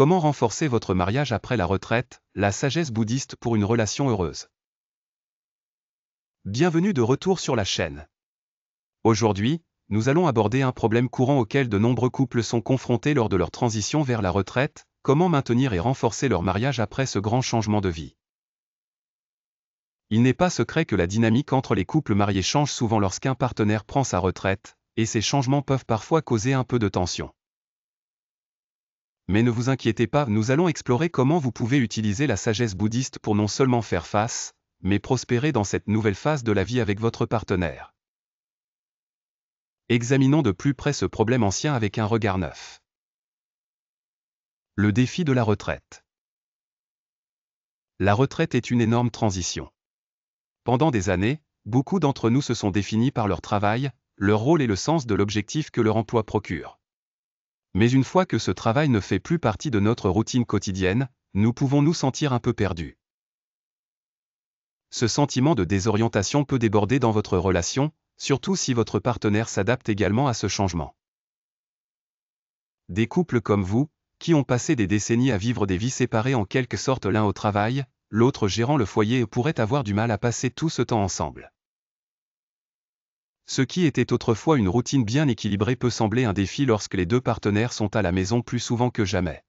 Comment renforcer votre mariage après la retraite, la sagesse bouddhiste pour une relation heureuse. Bienvenue de retour sur la chaîne. Aujourd'hui, nous allons aborder un problème courant auquel de nombreux couples sont confrontés lors de leur transition vers la retraite, comment maintenir et renforcer leur mariage après ce grand changement de vie. Il n'est pas secret que la dynamique entre les couples mariés change souvent lorsqu'un partenaire prend sa retraite, et ces changements peuvent parfois causer un peu de tension. Mais ne vous inquiétez pas, nous allons explorer comment vous pouvez utiliser la sagesse bouddhiste pour non seulement faire face, mais prospérer dans cette nouvelle phase de la vie avec votre partenaire. Examinons de plus près ce problème ancien avec un regard neuf. Le défi de la retraite. La retraite est une énorme transition. Pendant des années, beaucoup d'entre nous se sont définis par leur travail, leur rôle et le sens de l'objectif que leur emploi procure. Mais une fois que ce travail ne fait plus partie de notre routine quotidienne, nous pouvons nous sentir un peu perdus. Ce sentiment de désorientation peut déborder dans votre relation, surtout si votre partenaire s'adapte également à ce changement. Des couples comme vous, qui ont passé des décennies à vivre des vies séparées en quelque sorte l'un au travail, l'autre gérant le foyer pourraient avoir du mal à passer tout ce temps ensemble. Ce qui était autrefois une routine bien équilibrée peut sembler un défi lorsque les deux partenaires sont à la maison plus souvent que jamais.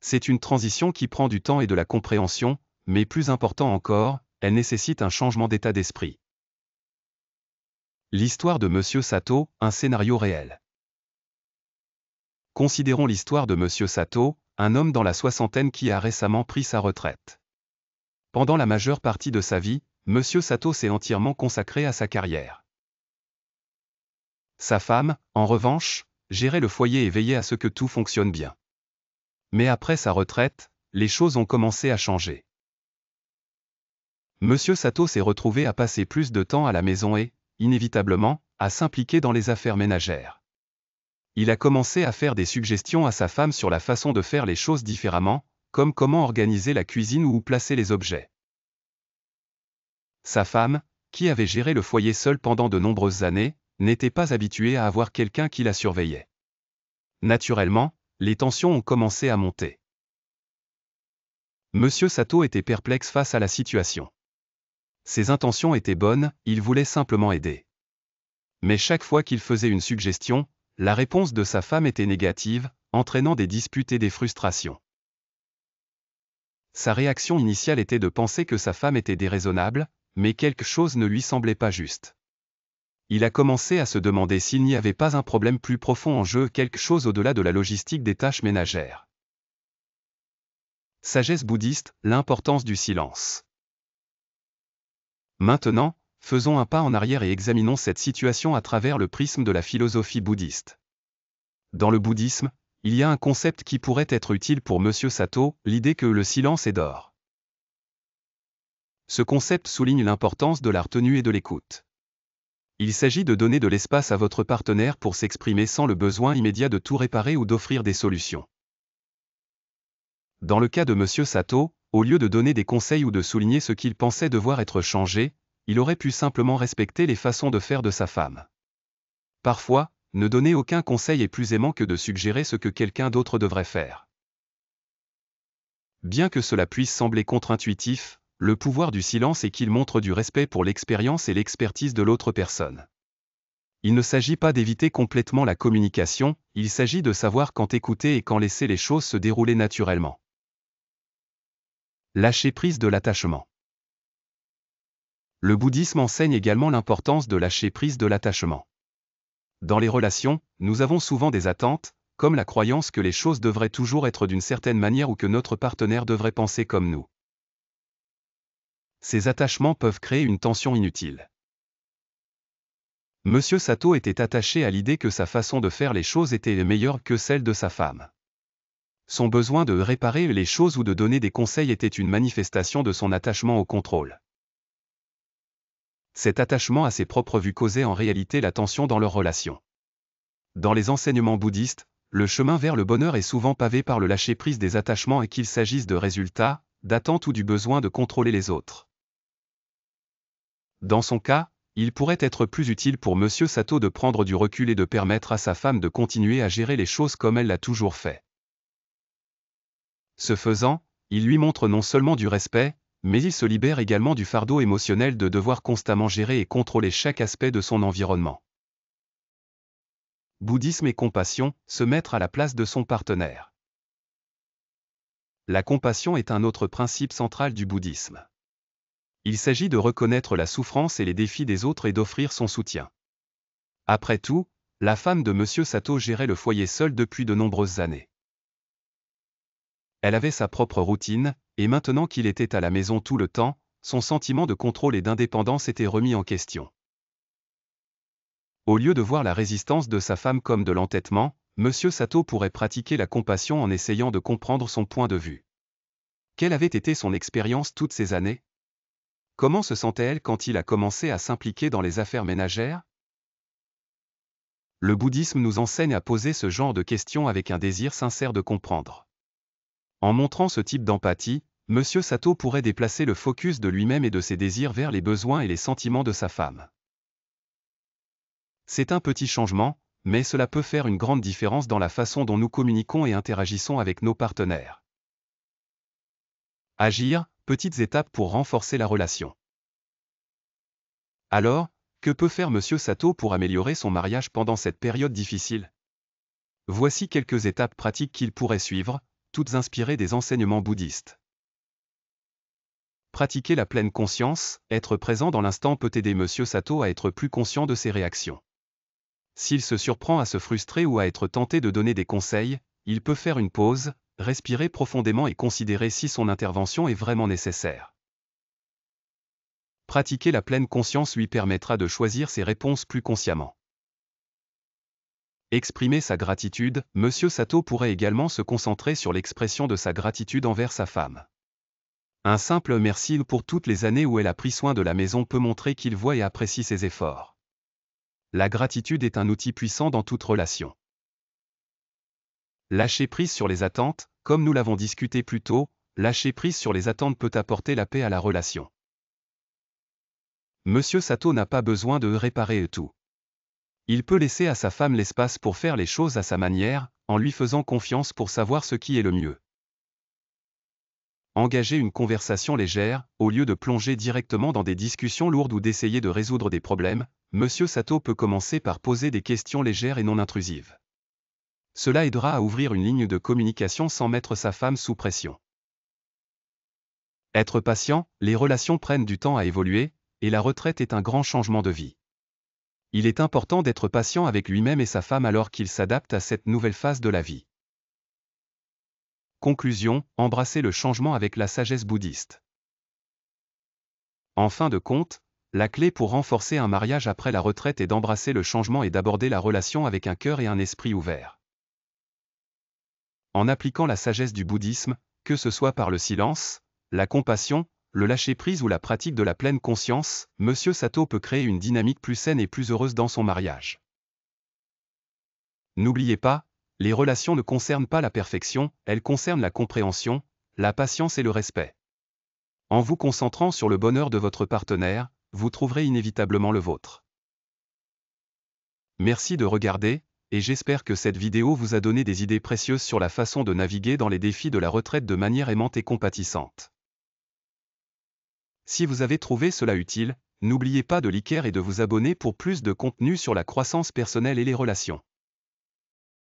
C'est une transition qui prend du temps et de la compréhension, mais plus important encore, elle nécessite un changement d'état d'esprit. L'histoire de Monsieur Sato, un scénario réel. Considérons l'histoire de Monsieur Sato, un homme dans la soixantaine qui a récemment pris sa retraite. Pendant la majeure partie de sa vie, Monsieur Sato s'est entièrement consacré à sa carrière. Sa femme, en revanche, gérait le foyer et veillait à ce que tout fonctionne bien. Mais après sa retraite, les choses ont commencé à changer. Monsieur Sato s'est retrouvé à passer plus de temps à la maison et, inévitablement, à s'impliquer dans les affaires ménagères. Il a commencé à faire des suggestions à sa femme sur la façon de faire les choses différemment, comme comment organiser la cuisine ou où placer les objets. Sa femme, qui avait géré le foyer seule pendant de nombreuses années, n'était pas habituée à avoir quelqu'un qui la surveillait. Naturellement, les tensions ont commencé à monter. Monsieur Sato était perplexe face à la situation. Ses intentions étaient bonnes, il voulait simplement aider. Mais chaque fois qu'il faisait une suggestion, la réponse de sa femme était négative, entraînant des disputes et des frustrations. Sa réaction initiale était de penser que sa femme était déraisonnable, mais quelque chose ne lui semblait pas juste. Il a commencé à se demander s'il n'y avait pas un problème plus profond en jeu, quelque chose au-delà de la logistique des tâches ménagères. Sagesse bouddhiste, l'importance du silence. Maintenant, faisons un pas en arrière et examinons cette situation à travers le prisme de la philosophie bouddhiste. Dans le bouddhisme, il y a un concept qui pourrait être utile pour Monsieur Sato, l'idée que le silence est d'or. Ce concept souligne l'importance de la retenue et de l'écoute. Il s'agit de donner de l'espace à votre partenaire pour s'exprimer sans le besoin immédiat de tout réparer ou d'offrir des solutions. Dans le cas de Monsieur Sato, au lieu de donner des conseils ou de souligner ce qu'il pensait devoir être changé, il aurait pu simplement respecter les façons de faire de sa femme. Parfois, ne donner aucun conseil est plus aimant que de suggérer ce que quelqu'un d'autre devrait faire. Bien que cela puisse sembler contre-intuitif, le pouvoir du silence est qu'il montre du respect pour l'expérience et l'expertise de l'autre personne. Il ne s'agit pas d'éviter complètement la communication, il s'agit de savoir quand écouter et quand laisser les choses se dérouler naturellement. Lâcher prise de l'attachement. Le bouddhisme enseigne également l'importance de lâcher prise de l'attachement. Dans les relations, nous avons souvent des attentes, comme la croyance que les choses devraient toujours être d'une certaine manière ou que notre partenaire devrait penser comme nous. Ces attachements peuvent créer une tension inutile. Monsieur Sato était attaché à l'idée que sa façon de faire les choses était meilleure que celle de sa femme. Son besoin de réparer les choses ou de donner des conseils était une manifestation de son attachement au contrôle. Cet attachement à ses propres vues causait en réalité la tension dans leur relation. Dans les enseignements bouddhistes, le chemin vers le bonheur est souvent pavé par le lâcher-prise des attachements et qu'il s'agisse de résultats, d'attentes ou du besoin de contrôler les autres. Dans son cas, il pourrait être plus utile pour Monsieur Sato de prendre du recul et de permettre à sa femme de continuer à gérer les choses comme elle l'a toujours fait. Ce faisant, il lui montre non seulement du respect, mais il se libère également du fardeau émotionnel de devoir constamment gérer et contrôler chaque aspect de son environnement. Bouddhisme et compassion, se mettre à la place de son partenaire. La compassion est un autre principe central du bouddhisme. Il s'agit de reconnaître la souffrance et les défis des autres et d'offrir son soutien. Après tout, la femme de M. Sato gérait le foyer seule depuis de nombreuses années. Elle avait sa propre routine, et maintenant qu'il était à la maison tout le temps, son sentiment de contrôle et d'indépendance était remis en question. Au lieu de voir la résistance de sa femme comme de l'entêtement, M. Sato pourrait pratiquer la compassion en essayant de comprendre son point de vue. Quelle avait été son expérience toutes ces années? Comment se sentait-elle quand il a commencé à s'impliquer dans les affaires ménagères? Le bouddhisme nous enseigne à poser ce genre de questions avec un désir sincère de comprendre. En montrant ce type d'empathie, M. Sato pourrait déplacer le focus de lui-même et de ses désirs vers les besoins et les sentiments de sa femme. C'est un petit changement, mais cela peut faire une grande différence dans la façon dont nous communiquons et interagissons avec nos partenaires. Agir, petites étapes pour renforcer la relation. Alors, que peut faire M. Sato pour améliorer son mariage pendant cette période difficile? Voici quelques étapes pratiques qu'il pourrait suivre, toutes inspirées des enseignements bouddhistes. Pratiquer la pleine conscience, être présent dans l'instant peut aider M. Sato à être plus conscient de ses réactions. S'il se surprend à se frustrer ou à être tenté de donner des conseils, il peut faire une pause, respirer profondément et considérer si son intervention est vraiment nécessaire. Pratiquer la pleine conscience lui permettra de choisir ses réponses plus consciemment. Exprimer sa gratitude, M. Sato pourrait également se concentrer sur l'expression de sa gratitude envers sa femme. Un simple merci pour toutes les années où elle a pris soin de la maison peut montrer qu'il voit et apprécie ses efforts. La gratitude est un outil puissant dans toute relation. Lâcher prise sur les attentes, comme nous l'avons discuté plus tôt, lâcher prise sur les attentes peut apporter la paix à la relation. M. Sato n'a pas besoin de réparer tout. Il peut laisser à sa femme l'espace pour faire les choses à sa manière, en lui faisant confiance pour savoir ce qui est le mieux. Engager une conversation légère, au lieu de plonger directement dans des discussions lourdes ou d'essayer de résoudre des problèmes, M. Sato peut commencer par poser des questions légères et non intrusives. Cela aidera à ouvrir une ligne de communication sans mettre sa femme sous pression. Être patient, les relations prennent du temps à évoluer, et la retraite est un grand changement de vie. Il est important d'être patient avec lui-même et sa femme alors qu'ils s'adaptent à cette nouvelle phase de la vie. Conclusion, embrasser le changement avec la sagesse bouddhiste. En fin de compte, la clé pour renforcer un mariage après la retraite est d'embrasser le changement et d'aborder la relation avec un cœur et un esprit ouverts. En appliquant la sagesse du bouddhisme, que ce soit par le silence, la compassion, le lâcher-prise ou la pratique de la pleine conscience, M. Sato peut créer une dynamique plus saine et plus heureuse dans son mariage. N'oubliez pas, les relations ne concernent pas la perfection, elles concernent la compréhension, la patience et le respect. En vous concentrant sur le bonheur de votre partenaire, vous trouverez inévitablement le vôtre. Merci de regarder, et j'espère que cette vidéo vous a donné des idées précieuses sur la façon de naviguer dans les défis de la retraite de manière aimante et compatissante. Si vous avez trouvé cela utile, n'oubliez pas de liker et de vous abonner pour plus de contenu sur la croissance personnelle et les relations.